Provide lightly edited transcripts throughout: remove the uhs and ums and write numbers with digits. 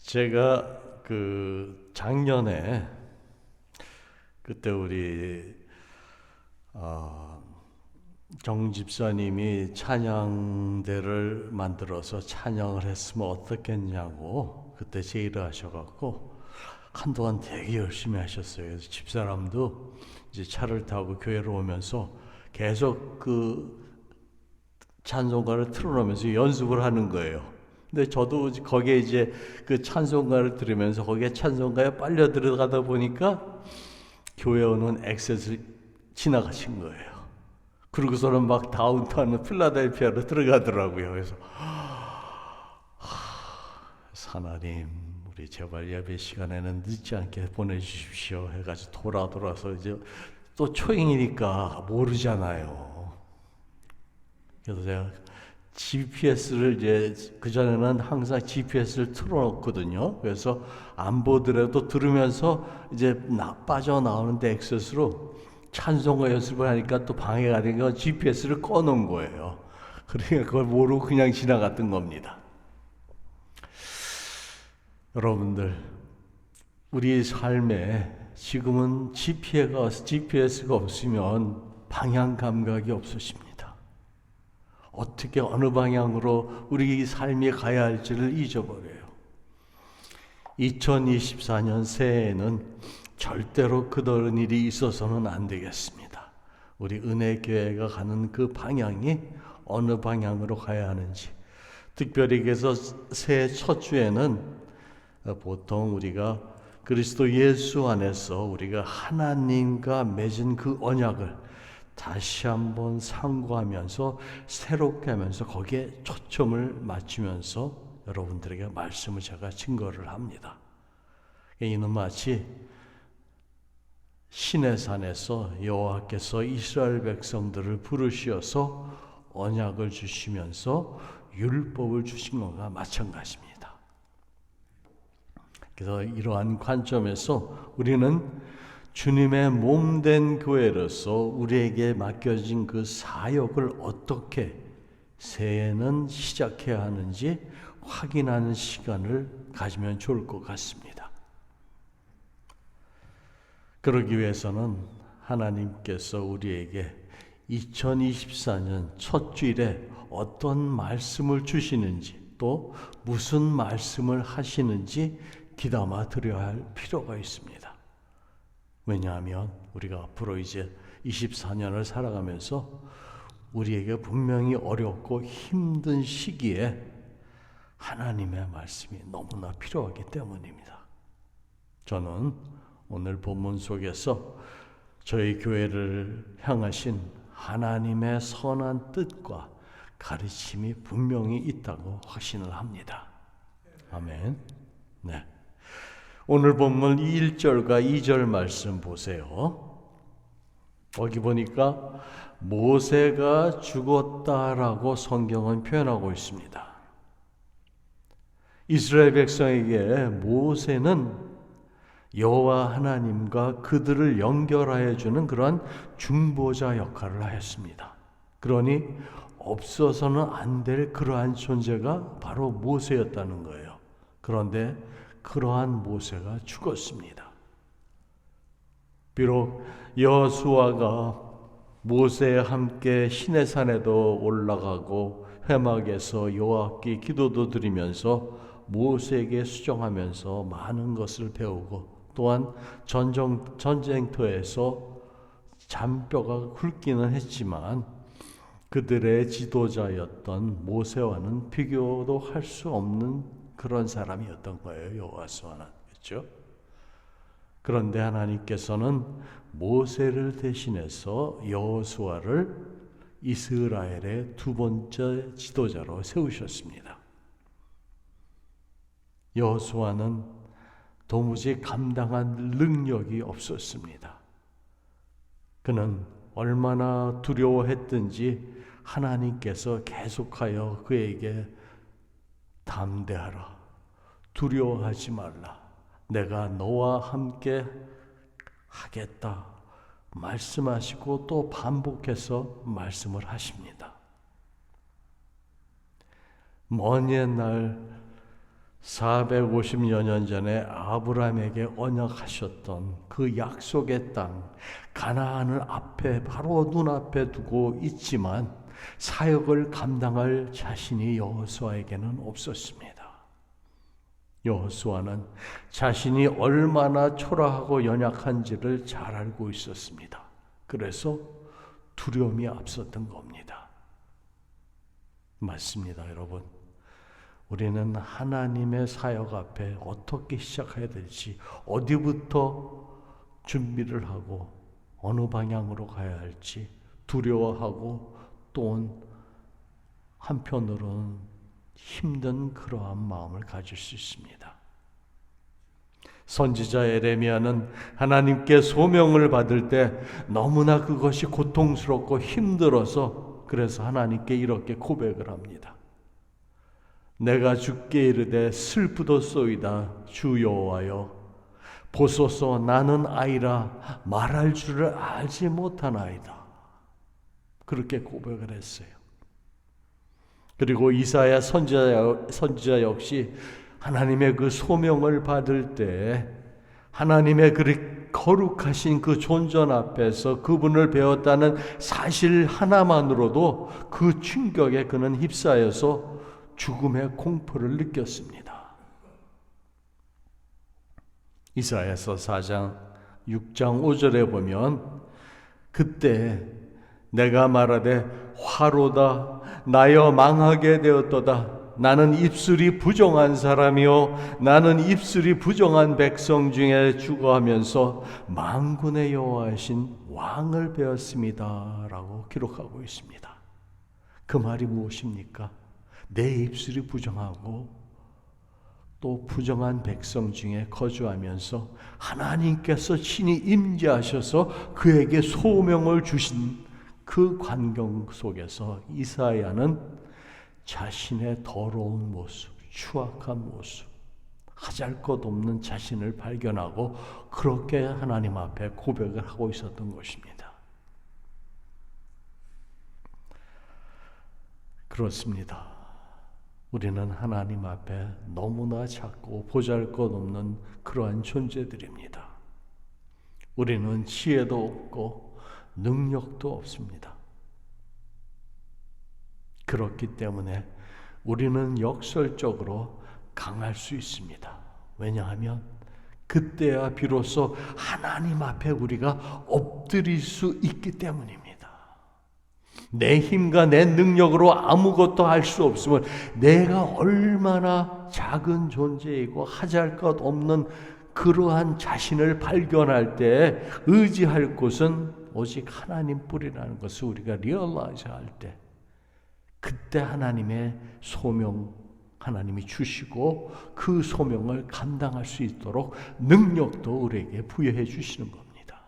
제가 작년에 그때 우리 정 집사님이 찬양대를 만들어서 찬양을 했으면 어떻겠냐고 그때 제의를 하셔갖고 한동안 되게 열심히 하셨어요. 그래서 집사람도 이제 차를 타고 교회로 오면서 계속 찬송가를 틀어놓으면서 연습을 하는 거예요. 근데 저도 거기에 이제 그 찬송가를 들으면서 거기에 찬송가에 빨려 들어가다 보니까 교회 오는 엑셋을 지나가신 거예요. 그러고서는 막 다운타운 필라델피아로 들어가더라고요. 그래서 하나님, 우리 제발 예배 시간에는 늦지 않게 보내주십시오 해가지고 돌아서 이제 또 초행이니까 모르잖아요. 그래서 제가 GPS를 이제 그전에는 항상 GPS를 틀어놓거든요. 그래서 안 보더라도 들으면서 이제 빠져나오는데 엑셋으로 찬송가 연습을 하니까 또 방해가 되니까 GPS를 꺼놓은 거예요. 그러니까 그걸 모르고 그냥 지나갔던 겁니다. 여러분들, 우리 삶에 지금은 GPS가 없으면 방향 감각이 없으십니다. 어떻게 어느 방향으로 우리 삶이 가야 할지를 잊어버려요. 2024년 새해에는 절대로 그런 일이 있어서는 안 되겠습니다. 우리 은혜교회가 가는 그 방향이 어느 방향으로 가야 하는지, 특별히 그래서 새해 첫 주에는 보통 우리가 그리스도 예수 안에서 우리가 하나님과 맺은 그 언약을 다시 한번 상고하면서 새롭게 하면서 거기에 초점을 맞추면서 여러분들에게 말씀을 제가 증거를 합니다. 이는 마치 시내산에서 여호와께서 이스라엘 백성들을 부르시어서 언약을 주시면서 율법을 주신 것과 마찬가지입니다. 그래서 이러한 관점에서 우리는 주님의 몸된 교회로서 우리에게 맡겨진 그 사역을 어떻게 새해는 시작해야 하는지 확인하는 시간을 가지면 좋을 것 같습니다. 그러기 위해서는 하나님께서 우리에게 2024년 첫 주일에 어떤 말씀을 주시는지 또 무슨 말씀을 하시는지 귀담아 들어야 할 필요가 있습니다. 왜냐하면 우리가 앞으로 이제 24년을 살아가면서 우리에게 분명히 어렵고 힘든 시기에 하나님의 말씀이 너무나 필요하기 때문입니다. 저는 오늘 본문 속에서 저희 교회를 향하신 하나님의 선한 뜻과 가르침이 분명히 있다고 확신을 합니다. 아멘. 네. 오늘 본문 1절과 2절 말씀 보세요. 거기 보니까 모세가 죽었다라고 성경은 표현하고 있습니다. 이스라엘 백성에게 모세는 여호와 하나님과 그들을 연결하여 주는 그러한 중보자 역할을 하였습니다. 그러니 없어서는 안 될 그러한 존재가 바로 모세였다는 거예요. 그런데 그러한 모세가 죽었습니다. 비록 여호수아가 모세와 함께 시내산에도 올라가고 회막에서 여호와께 기도도 드리면서 모세에게 수종하면서 많은 것을 배우고 또한 전쟁터에서 잔뼈가 굵기는 했지만 그들의 지도자였던 모세와는 비교도 할 수 없는 그런 사람이었던 거예요. 여호수아는. 그렇죠? 그런데 하나님께서는 모세를 대신해서 여호수아를 이스라엘의 두 번째 지도자로 세우셨습니다. 여호수아는 도무지 감당할 능력이 없었습니다. 그는 얼마나 두려워했든지 하나님께서 계속하여 그에게 담대하라, 두려워하지 말라, 내가 너와 함께 하겠다 말씀하시고 또 반복해서 말씀을 하십니다. 먼 옛날 450여 년 전에 아브라함에게 언약하셨던 그 약속의 땅 가나안을 앞에 바로 눈앞에 두고 있지만 사역을 감당할 자신이 여호수아에게는 없었습니다. 여호수아는 자신이 얼마나 초라하고 연약한지를 잘 알고 있었습니다. 그래서 두려움이 앞섰던 겁니다. 맞습니다, 여러분. 우리는 하나님의 사역 앞에 어떻게 시작해야 될지, 어디부터 준비를 하고 어느 방향으로 가야 할지 두려워하고 또 한편으로는 힘든 그러한 마음을 가질 수 있습니다. 선지자 에레미야는 하나님께 소명을 받을 때 너무나 그것이 고통스럽고 힘들어서 그래서 하나님께 이렇게 고백을 합니다. 내가 주께 이르되 슬프도소이다 주 여호와여 보소서 나는 아이라 말할 줄을 알지 못하나이다. 그렇게 고백을 했어요. 그리고 이사야 선지자 역시 하나님의 그 소명을 받을 때 하나님의 그 거룩하신 그 존전 앞에서 그분을 배웠다는 사실 하나만으로도 그 충격에 그는 휩싸여서 죽음의 공포를 느꼈습니다. 이사야서 4장 6장 5절에 보면 그때 내가 말하되 화로다 나여 망하게 되었도다 나는 입술이 부정한 사람이요 나는 입술이 부정한 백성 중에 죽어하면서 만군의 여호와이신 왕을 배웠습니다 라고 기록하고 있습니다. 그 말이 무엇입니까? 내 입술이 부정하고 또 부정한 백성 중에 거주하면서 하나님께서 친히 임재하셔서 그에게 소명을 주신 그 광경 속에서 이사야는 자신의 더러운 모습, 추악한 모습, 하잘것없는 자신을 발견하고 그렇게 하나님 앞에 고백을 하고 있었던 것입니다. 그렇습니다. 우리는 하나님 앞에 너무나 작고 보잘것없는 그러한 존재들입니다. 우리는 지혜도 없고 능력도 없습니다. 그렇기 때문에 우리는 역설적으로 강할 수 있습니다. 왜냐하면 그때야 비로소 하나님 앞에 우리가 엎드릴 수 있기 때문입니다. 내 힘과 내 능력으로 아무것도 할 수 없으면 내가 얼마나 작은 존재이고 하잘것없는 그러한 자신을 발견할 때 의지할 곳은 오직 하나님뿐이라는 것을 우리가 리얼라이즈 할 때 그때 하나님의 소명 하나님이 주시고 그 소명을 감당할 수 있도록 능력도 우리에게 부여해 주시는 겁니다.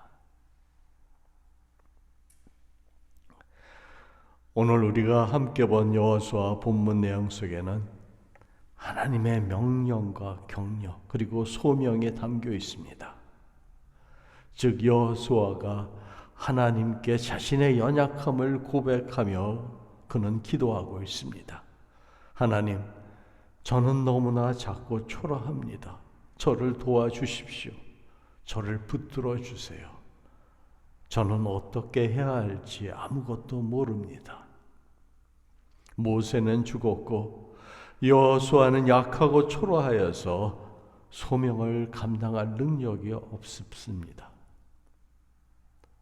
오늘 우리가 함께 본 여호수아 본문 내용 속에는 하나님의 명령과 격려 그리고 소명이 담겨 있습니다. 즉 여호수아가 하나님께 자신의 연약함을 고백하며 그는 기도하고 있습니다. 하나님, 저는 너무나 작고 초라합니다. 저를 도와주십시오. 저를 붙들어 주세요. 저는 어떻게 해야 할지 아무것도 모릅니다. 모세는 죽었고 여호수아는 약하고 초라하여서 소명을 감당할 능력이 없습니다.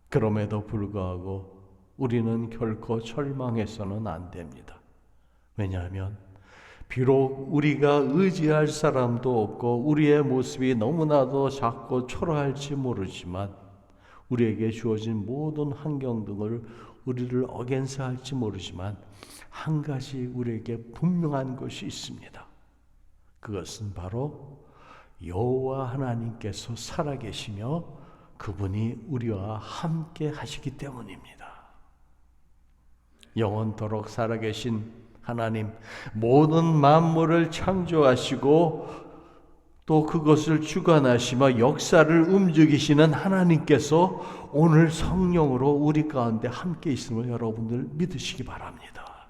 그럼에도 불구하고 우리는 결코 절망해서는 안 됩니다. 왜냐하면 비록 우리가 의지할 사람도 없고 우리의 모습이 너무나도 작고 초라할지 모르지만 우리에게 주어진 모든 환경 등을 우리를 어겐사할지 모르지만 한 가지 우리에게 분명한 것이 있습니다. 그것은 바로 여호와 하나님께서 살아계시며 그분이 우리와 함께 하시기 때문입니다. 영원토록 살아계신 하나님, 모든 만물을 창조하시고 또 그것을 주관하시며 역사를 움직이시는 하나님께서 오늘 성령으로 우리 가운데 함께 있음을 여러분들 믿으시기 바랍니다.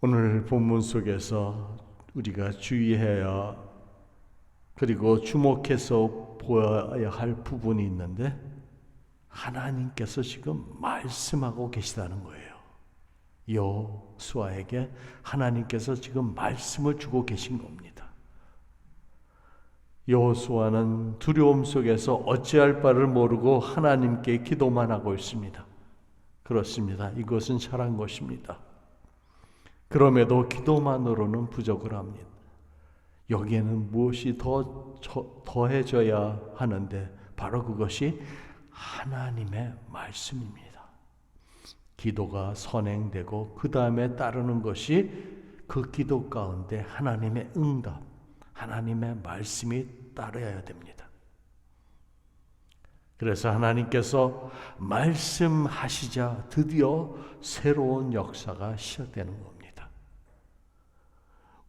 오늘 본문 속에서 우리가 주의해야 그리고 주목해서 보아야 할 부분이 있는데 하나님께서 지금 말씀하고 계시다는 거예요. 여호수아에게 하나님께서 지금 말씀을 주고 계신 겁니다. 여호수아는 두려움 속에서 어찌할 바를 모르고 하나님께 기도만 하고 있습니다. 그렇습니다. 이것은 잘한 것입니다. 그럼에도 기도만으로는 부족을 합니다. 여기에는 무엇이 더해져야 하는데 바로 그것이 하나님의 말씀입니다. 기도가 선행되고 그 다음에 따르는 것이 그 기도 가운데 하나님의 응답, 하나님의 말씀이 따라야 됩니다. 그래서 하나님께서 말씀하시자 드디어 새로운 역사가 시작되는 겁니다.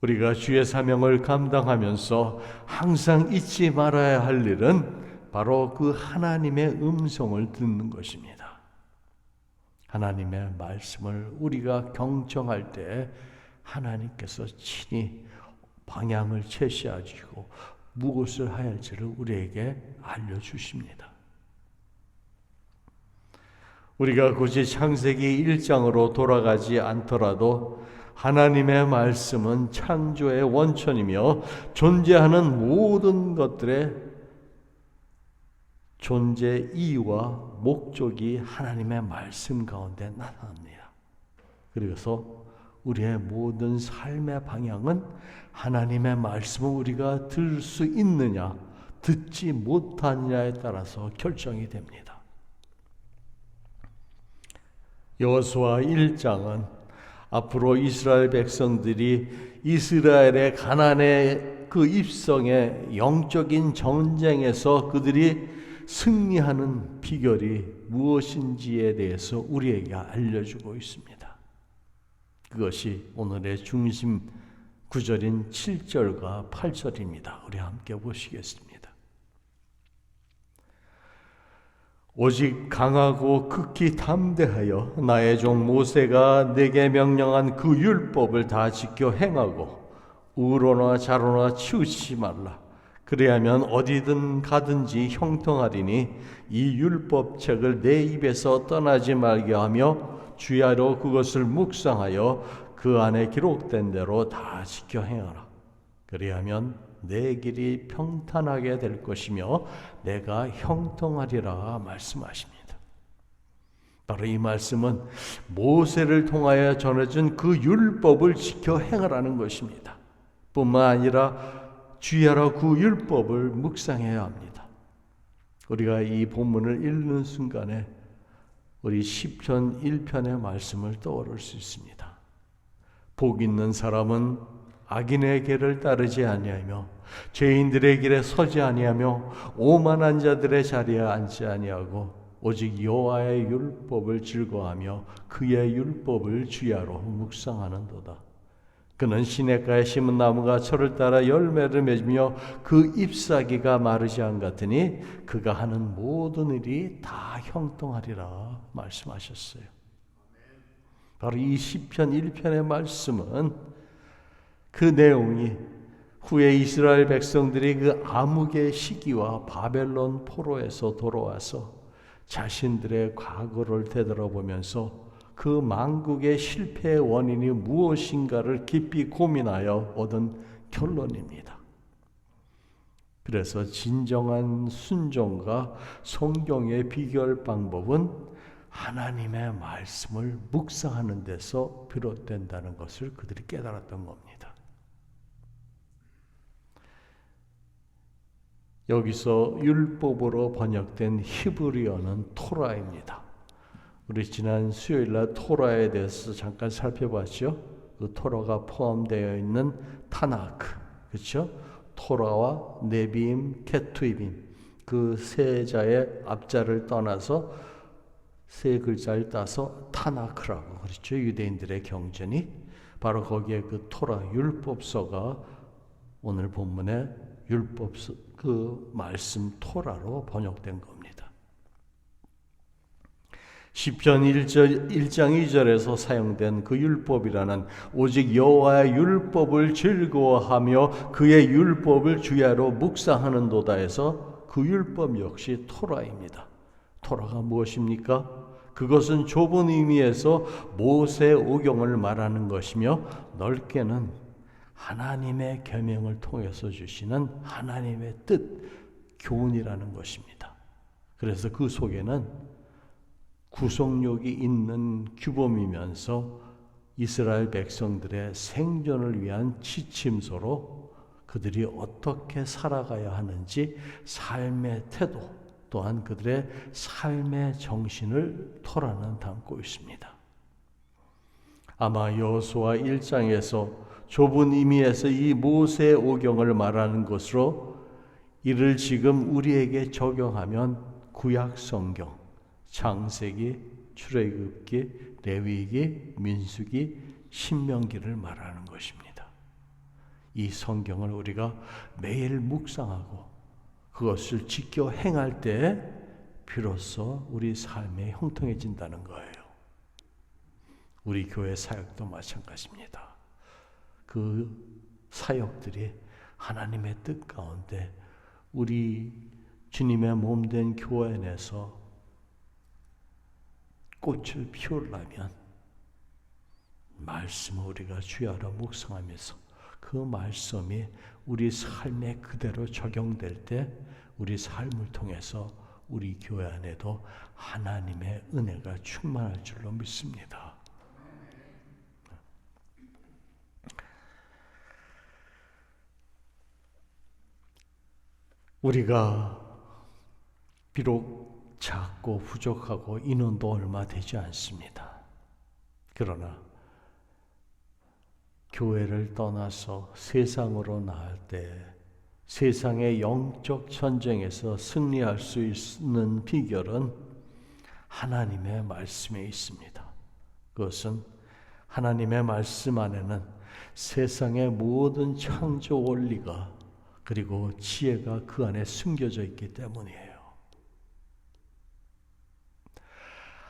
우리가 주의 사명을 감당하면서 항상 잊지 말아야 할 일은 바로 그 하나님의 음성을 듣는 것입니다. 하나님의 말씀을 우리가 경청할 때 하나님께서 친히 방향을 제시하시고 무엇을 해야 할지를 우리에게 알려주십니다. 우리가 굳이 창세기 1장으로 돌아가지 않더라도 하나님의 말씀은 창조의 원천이며 존재하는 모든 것들의 존재 이유와 목적이 하나님의 말씀 가운데 나타납니다. 그래서 우리의 모든 삶의 방향은 하나님의 말씀을 우리가 들을 수 있느냐, 듣지 못하느냐에 따라서 결정이 됩니다. 여호수아 1장은 앞으로 이스라엘 백성들이 이스라엘의 가나안의 그 입성의 영적인 전쟁에서 그들이 승리하는 비결이 무엇인지에 대해서 우리에게 알려주고 있습니다. 그것이 오늘의 중심 구절인 7절과 8절입니다. 우리 함께 보시겠습니다. 오직 강하고 극히 담대하여 나의 종 모세가 내게 명령한 그 율법을 다 지켜 행하고 우로나 좌로나 치우치지 말라. 그래야면 어디든 가든지 형통하리니 이 율법책을 내 입에서 떠나지 말게 하며 주야로 그것을 묵상하여 그 안에 기록된 대로 다 지켜 행하라. 그래야면 내 길이 평탄하게 될 것이며 내가 형통하리라 말씀하십니다. 바로 이 말씀은 모세를 통하여 전해준 그 율법을 지켜 행하라는 것입니다. 뿐만 아니라 주야로 그 율법을 묵상해야 합니다. 우리가 이 본문을 읽는 순간에 우리 시편 1편의 말씀을 떠오를 수 있습니다. 복 있는 사람은 악인의 길을 따르지 아니하며 죄인들의 길에 서지 아니하며 오만한 자들의 자리에 앉지 아니하고 오직 여호와의 율법을 즐거워하며 그의 율법을 주야로 묵상하는도다. 그는 시냇가에 심은 나무가 철을 따라 열매를 맺으며 그 잎사귀가 마르지 않 같으니 그가 하는 모든 일이 다 형통하리라 말씀하셨어요. 바로 이 시편 1편의 말씀은 그 내용이 후에 이스라엘 백성들이 그 암흑의 시기와 바벨론 포로에서 돌아와서 자신들의 과거를 되돌아보면서 그 만국의 실패의 원인이 무엇인가를 깊이 고민하여 얻은 결론입니다. 그래서 진정한 순종과 성경의 비결 방법은 하나님의 말씀을 묵상하는 데서 비롯된다는 것을 그들이 깨달았던 겁니다. 여기서 율법으로 번역된 히브리어는 토라입니다. 우리 지난 수요일날 토라에 대해서 잠깐 살펴봤죠. 그 토라가 포함되어 있는 타나크, 그렇죠? 토라와 네비임, 케투이빔 그 세 자의 앞자를 떠나서 세 글자를 따서 타나크라고 그렇죠. 유대인들의 경전이 바로 거기에 그 토라 율법서가 오늘 본문의 율법서 그 말씀 토라로 번역된 겁니다. 시편 1장 2절에서 사용된 그 율법이라는 오직 여호와의 율법을 즐거워하며 그의 율법을 주야로 묵상하는도다에서 그 율법 역시 토라입니다. 토라가 무엇입니까? 그것은 좁은 의미에서 모세 오경을 말하는 것이며 넓게는 하나님의 계명을 통해서 주시는 하나님의 뜻, 교훈이라는 것입니다. 그래서 그 속에는 구속력이 있는 규범이면서 이스라엘 백성들의 생존을 위한 지침서로 그들이 어떻게 살아가야 하는지 삶의 태도 또한 그들의 삶의 정신을 토라는 담고 있습니다. 아마 여호수아 1장에서 좁은 의미에서 이 모세 오경을 말하는 것으로 이를 지금 우리에게 적용하면 구약 성경 창세기, 출애굽기, 레위기, 민수기, 신명기를 말하는 것입니다. 이 성경을 우리가 매일 묵상하고 그것을 지켜 행할 때 비로소 우리 삶이 형통해진다는 거예요. 우리 교회 사역도 마찬가지입니다. 그 사역들이 하나님의 뜻 가운데 우리 주님의 몸된 교회 안에서 꽃을 피우려면 말씀을 우리가 주야로 묵상하면서 그 말씀이 우리 삶에 그대로 적용될 때 우리 삶을 통해서 우리 교회 안에도 하나님의 은혜가 충만할 줄로 믿습니다. 우리가 비록 작고 부족하고 인원도 얼마 되지 않습니다. 그러나 교회를 떠나서 세상으로 나갈 때 세상의 영적 전쟁에서 승리할 수 있는 비결은 하나님의 말씀에 있습니다. 그것은 하나님의 말씀 안에는 세상의 모든 창조 원리가 그리고 지혜가 그 안에 숨겨져 있기 때문이에요.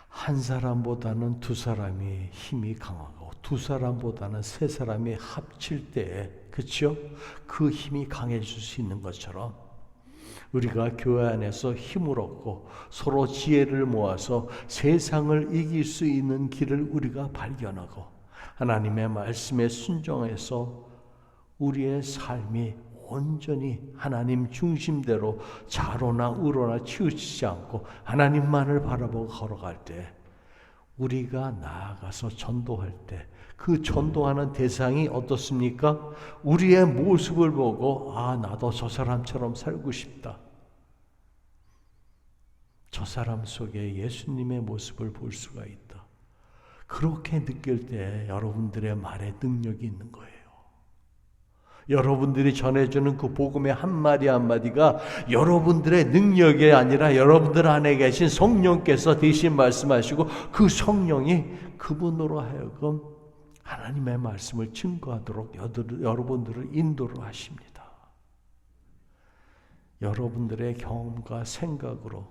한 사람보다는 두 사람이 힘이 강하고 두 사람보다는 세 사람이 합칠 때에 그렇죠? 그 힘이 강해질 수 있는 것처럼 우리가 교회 안에서 힘을 얻고 서로 지혜를 모아서 세상을 이길 수 있는 길을 우리가 발견하고 하나님의 말씀에 순종해서 우리의 삶이 온전히 하나님 중심대로 좌로나 우로나 치우치지 않고 하나님만을 바라보고 걸어갈 때 우리가 나아가서 전도할 때 그 전도하는 대상이 어떻습니까? 우리의 모습을 보고 나도 저 사람처럼 살고 싶다. 저 사람 속에 예수님의 모습을 볼 수가 있다. 그렇게 느낄 때 여러분들의 말에 능력이 있는 거예요. 여러분들이 전해주는 그 복음의 한마디 한마디가 여러분들의 능력이 아니라 여러분들 안에 계신 성령께서 대신 말씀하시고 그 성령이 그분으로 하여금 하나님의 말씀을 증거하도록 여러분들을 인도를 하십니다. 여러분들의 경험과 생각으로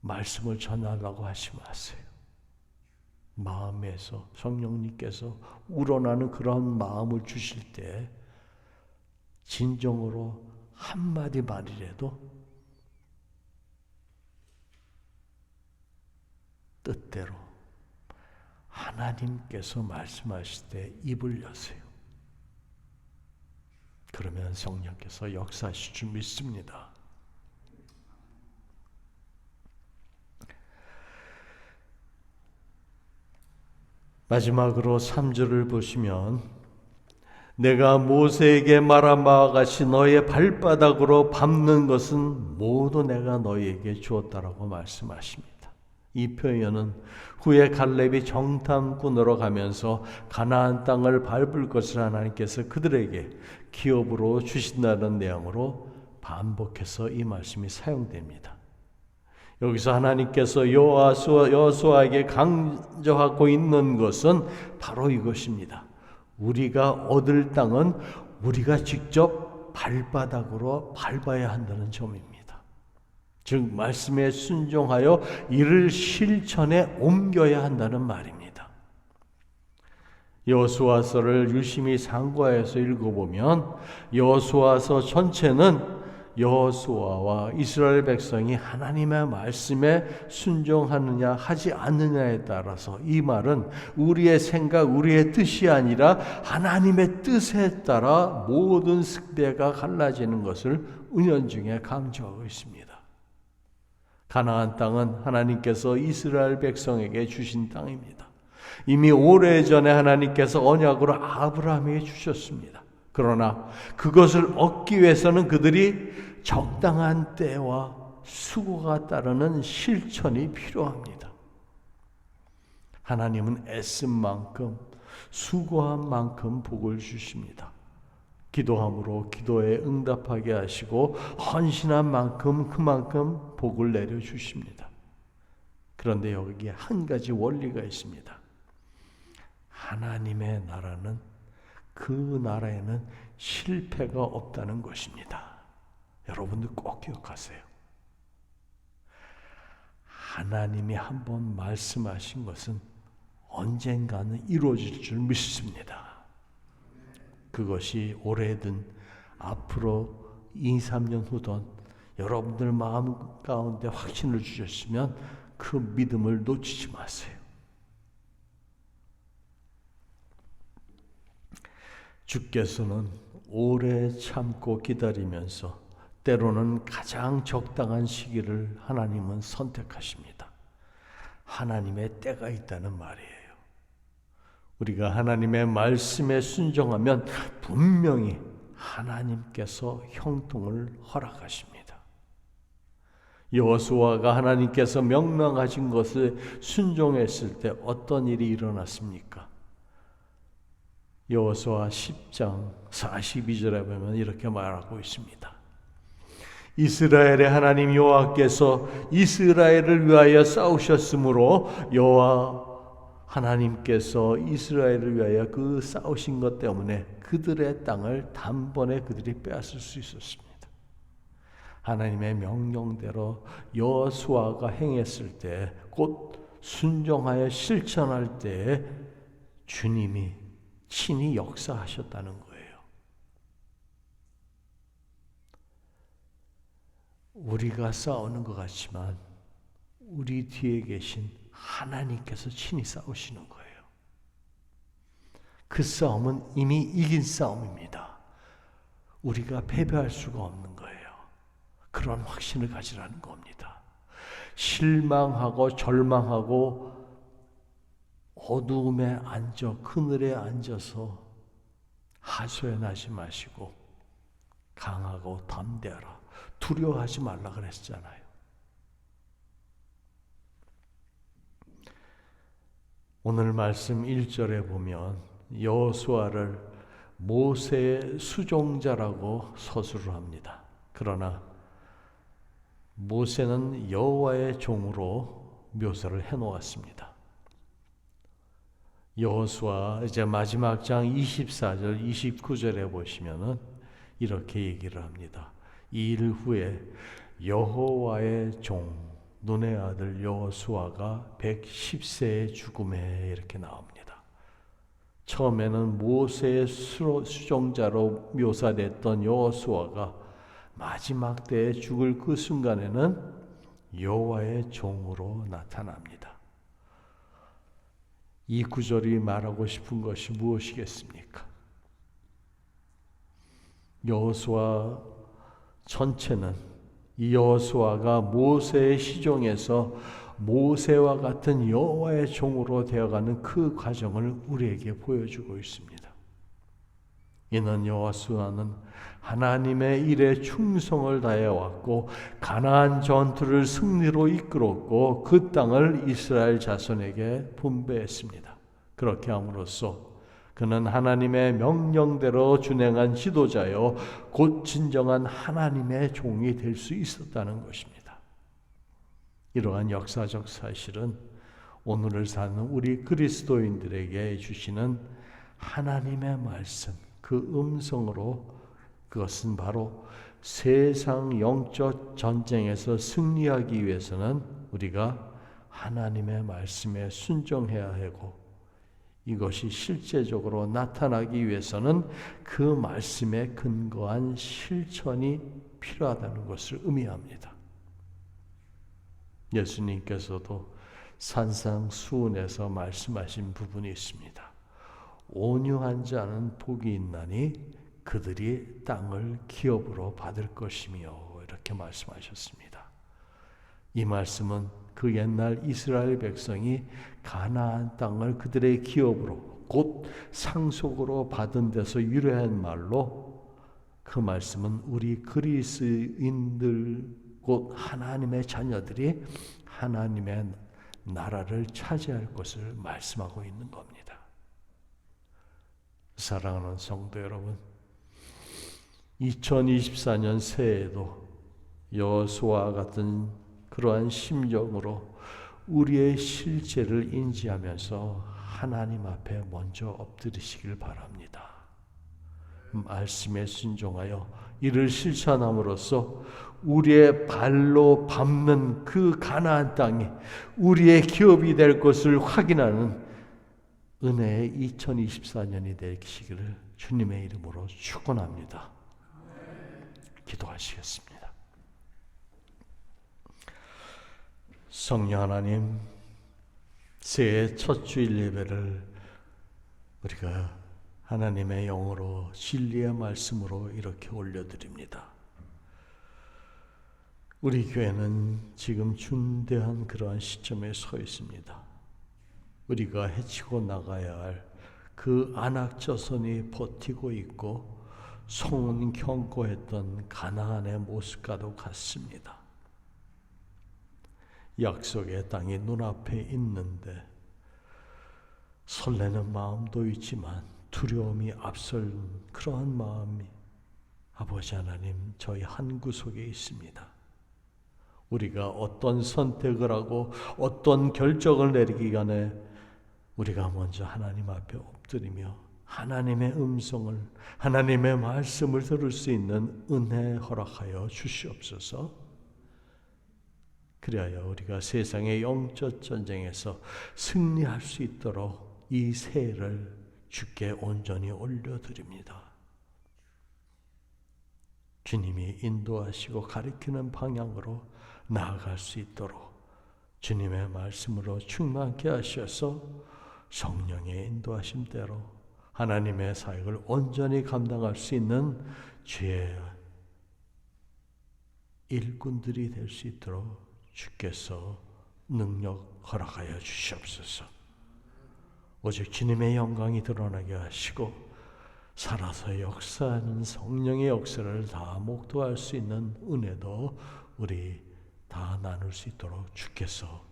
말씀을 전하려고 하지 마세요. 마음에서 성령님께서 우러나는 그런 마음을 주실 때 진정으로 한마디 말이라도 뜻대로 하나님께서 말씀하실 때 입을 여세요. 그러면 성령께서 역사하실 줄 믿습니다. 마지막으로 3절을 보시면 내가 모세에게 말한 바와 같이 너의 발바닥으로 밟는 것은 모두 내가 너희에게 주었다라고 말씀하십니다. 이 표현은 후에 갈렙이 정탐꾼으로 가면서 가나안 땅을 밟을 것을 하나님께서 그들에게 기업으로 주신다는 내용으로 반복해서 이 말씀이 사용됩니다. 여기서 하나님께서 여호수아에게 강조하고 있는 것은 바로 이것입니다. 우리가 얻을 땅은 우리가 직접 발바닥으로 밟아야 한다는 점입니다. 즉 말씀에 순종하여 이를 실천에 옮겨야 한다는 말입니다. 여호수아서를 유심히 상고해서 읽어보면 여호수아서 전체는 여호수아와 이스라엘 백성이 하나님의 말씀에 순종하느냐 하지 않느냐에 따라서, 이 말은 우리의 생각, 우리의 뜻이 아니라 하나님의 뜻에 따라 모든 승배가 갈라지는 것을 은연중에 강조하고 있습니다. 가나안 땅은 하나님께서 이스라엘 백성에게 주신 땅입니다. 이미 오래전에 하나님께서 언약으로 아브라함에게 주셨습니다. 그러나 그것을 얻기 위해서는 그들이 적당한 때와 수고가 따르는 실천이 필요합니다. 하나님은 애쓴 만큼, 수고한 만큼 복을 주십니다. 기도함으로 기도에 응답하게 하시고 헌신한 만큼 그만큼 복을 내려주십니다. 그런데 여기에 한 가지 원리가 있습니다. 하나님의 나라는, 그 나라에는 실패가 없다는 것입니다. 여러분들 꼭 기억하세요. 하나님이 한번 말씀하신 것은 언젠가는 이루어질 줄 믿습니다. 그것이 올해든 앞으로 2, 3년 후든 여러분들 마음 가운데 확신을 주셨으면 그 믿음을 놓치지 마세요. 주께서는 오래 참고 기다리면서 때로는 가장 적당한 시기를 하나님은 선택하십니다. 하나님의 때가 있다는 말이에요. 우리가 하나님의 말씀에 순종하면 분명히 하나님께서 형통을 허락하십니다. 여호수아가 하나님께서 명령하신 것을 순종했을 때 어떤 일이 일어났습니까? 여호수아 10장 42절에 보면 이렇게 말하고 있습니다. 이스라엘의 하나님 여호와께서 이스라엘을 위하여 싸우셨으므로 여호와 하나님께서 이스라엘을 위하여 그 싸우신 것 때문에 그들의 땅을 단번에 그들이 빼앗을 수 있었습니다. 하나님의 명령대로 여호수아가 행했을 때, 곧 순종하여 실천할 때 주님이 친히 역사하셨다는 거예요. 우리가 싸우는 것 같지만 우리 뒤에 계신 하나님께서 친히 싸우시는 거예요. 그 싸움은 이미 이긴 싸움입니다. 우리가 패배할 수가 없는 거예요. 그런 확신을 가지라는 겁니다. 실망하고 절망하고 어두움에 앉아, 그늘에 앉아서 하소연하지 마시고 강하고 담대하라. 두려워하지 말라 그랬잖아요. 오늘 말씀 1절에 보면 여호수아를 모세의 수종자라고 서술을 합니다. 그러나 모세는 여호와의 종으로 묘사를 해놓았습니다. 여호수아 이제 마지막 장 24절 29절에 보시면은 이렇게 얘기를 합니다. 이 일 후에 여호와의 종 눈의 아들 여호수아가 110세의 죽음에 이렇게 나옵니다. 처음에는 모세의 수종자로 묘사됐던 여호수아가 마지막 때에 죽을 그 순간에는 여호와의 종으로 나타납니다. 이 구절이 말하고 싶은 것이 무엇이겠습니까? 여호수아 전체는 이 여호수아가 모세의 시종에서 모세와 같은 여호와의 종으로 되어가는 그 과정을 우리에게 보여주고 있습니다. 이는 여호수아는 하나님의 일에 충성을 다해왔고 가나안 전투를 승리로 이끌었고 그 땅을 이스라엘 자손에게 분배했습니다. 그렇게 함으로써 그는 하나님의 명령대로 준행한 지도자요 곧 진정한 하나님의 종이 될 수 있었다는 것입니다. 이러한 역사적 사실은 오늘을 사는 우리 그리스도인들에게 주시는 하나님의 말씀, 그 음성으로, 그것은 바로 세상 영적 전쟁에서 승리하기 위해서는 우리가 하나님의 말씀에 순종해야 하고, 이것이 실제적으로 나타나기 위해서는 그 말씀에 근거한 실천이 필요하다는 것을 의미합니다. 예수님께서도 산상수훈에서 말씀하신 부분이 있습니다. 온유한 자는 복이 있나니 그들이 땅을 기업으로 받을 것이며, 이렇게 말씀하셨습니다. 이 말씀은 그 옛날 이스라엘 백성이 가나안 땅을 그들의 기업으로, 곧 상속으로 받은 데서 유래한 말로, 그 말씀은 우리 그리스인들, 곧 하나님의 자녀들이 하나님의 나라를 차지할 것을 말씀하고 있는 겁니다. 사랑하는 성도 여러분, 2024년 새해에도 여호수아와 같은 그러한 심정으로 우리의 실제를 인지하면서 하나님 앞에 먼저 엎드리시길 바랍니다. 말씀에 순종하여 이를 실천함으로써 우리의 발로 밟는 그 가나안 땅이 우리의 기업이 될 것을 확인하는 은혜의 2024년이 되시기를 주님의 이름으로 축원합니다. 기도하시겠습니다. 성령 하나님, 새해 첫 주일 예배를 우리가 하나님의 영으로 진리의 말씀으로 이렇게 올려드립니다. 우리 교회는 지금 중대한 그러한 시점에 서 있습니다. 우리가 헤치고 나가야 할 그 안악자손이 버티고 있고 성은 경고했던 가나안의 모습과도 같습니다. 약속의 땅이 눈앞에 있는데 설레는 마음도 있지만 두려움이 앞설 그러한 마음이 아버지 하나님 저희 한 구석에 있습니다. 우리가 어떤 선택을 하고 어떤 결정을 내리기 전에 우리가 먼저 하나님 앞에 엎드리며 하나님의 음성을, 하나님의 말씀을 들을 수 있는 은혜 허락하여 주시옵소서. 그리하여 우리가 세상의 영적 전쟁에서 승리할 수 있도록 이 새해를 주께 온전히 올려드립니다. 주님이 인도하시고 가리키는 방향으로 나아갈 수 있도록 주님의 말씀으로 충만케 하셔서 성령의 인도하심대로 하나님의 사역을 온전히 감당할 수 있는 주의 일꾼들이 될 수 있도록 주께서 능력 허락하여 주시옵소서. 오직 주님의 영광이 드러나게 하시고 살아서 역사하는 성령의 역사를 다 목도할 수 있는 은혜도 우리 다 나눌 수 있도록 주께서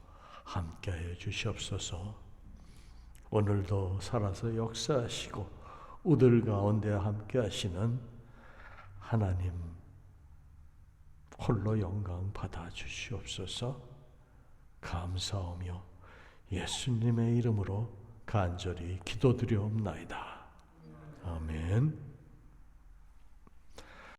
함께하여 주시옵소서. 오늘도 살아서 역사하시고 우들 가운데 함께하시는 하나님 홀로 영광 받아 주시옵소서. 감사하며 예수님의 이름으로 간절히 기도드리옵나이다. 아멘.